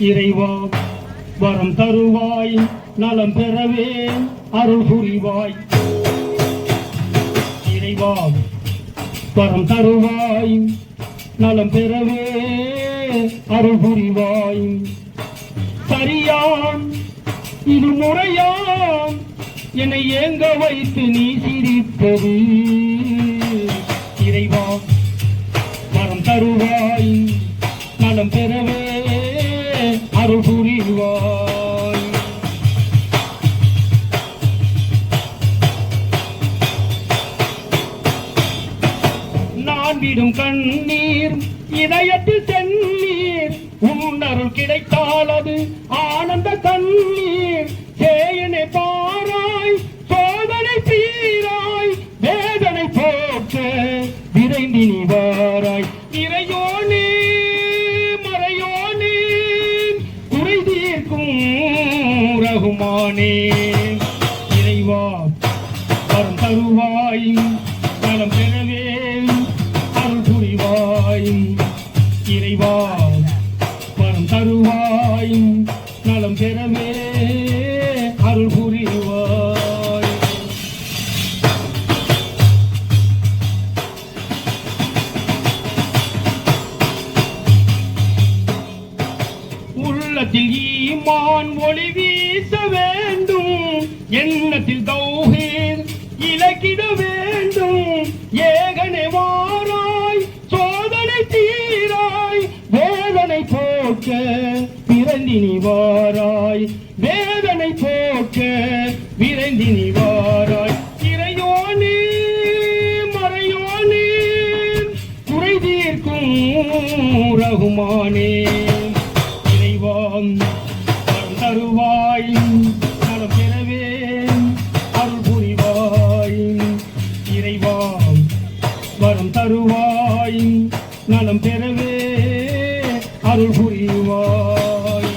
இறைவா வரம் தருவாய் நலம் பெறவே அருள் புரிவாய். இறைவா வரம் தருவாய் நலம் பெறவே அருள் புரிவாய். சரியாம் இது முறையாம் என்னை ஏங்க வைத்து நீ சிரிப்பது. இறைவா வரம் தருவாய் நலம் பெறவே அருள் புரிவாய். நான் விடும் கண்ணீர் இதயத்தில் சென்னீர், உன்னருள் கிடைத்தால் அது ஆனந்த கண்ணீர். சேயனை பாராய் சோதனை தீராய், வேதனை போக்க விரைந்து நீ வாராய். இறையோனே மறையோனே குறை தீர்க்கும் ரகுமானே. இறைவா வரம் தருவாய் நலம் பெறவே அருள் புரிவாய். இறைவா வரம் தருவாய் நலம் பெறவே அருள் புரிவாய். உள்ளத்தில் ஈமான் ஒளி வீச வேண்டும், எண்ணத்தில் தௌஹீத் இலக்கிட வேண்டும். ஏகனே வாராய் சோதனை தீராய், வேதனை போக்க விரைந்தினி வாராய். வேதனை போக்க விரைந்தினி வாராய். இறையோனே மறையோனே குறை தீர்க்கும் ரகுமானே. இறைவா வரம் தருவாய் நலம் பெறவே அருள் புரிவாய். இறைவா வரம் தருவாய் நலம் பெறவே அருள் புரிவாய்.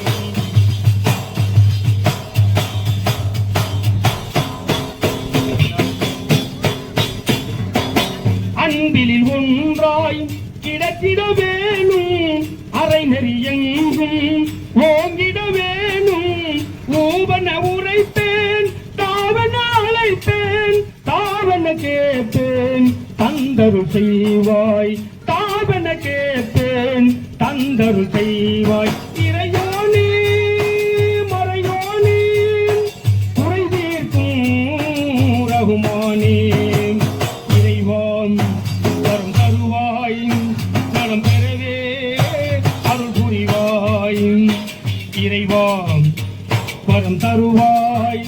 அன்பிலில் ஒன்றாய் கிடத்திட வேணும், அரை நெறி எங்கும் ஓங்கிட வேணும். ஊவன உரைப்பேன் தாவன அழைப்பேன், தாவன கேட்பேன் தந்தருள் செய்வாய். தாவன கேட்பேன் தந்தருள் செய்வாய். இறையோனே மறையோனே குறை தீர்க்கும் ரகுமானே. இறைவா வரம் தருவாய் நலம் பெறவே அருள் புரிவாய். இறைவா வரம் தருவாய்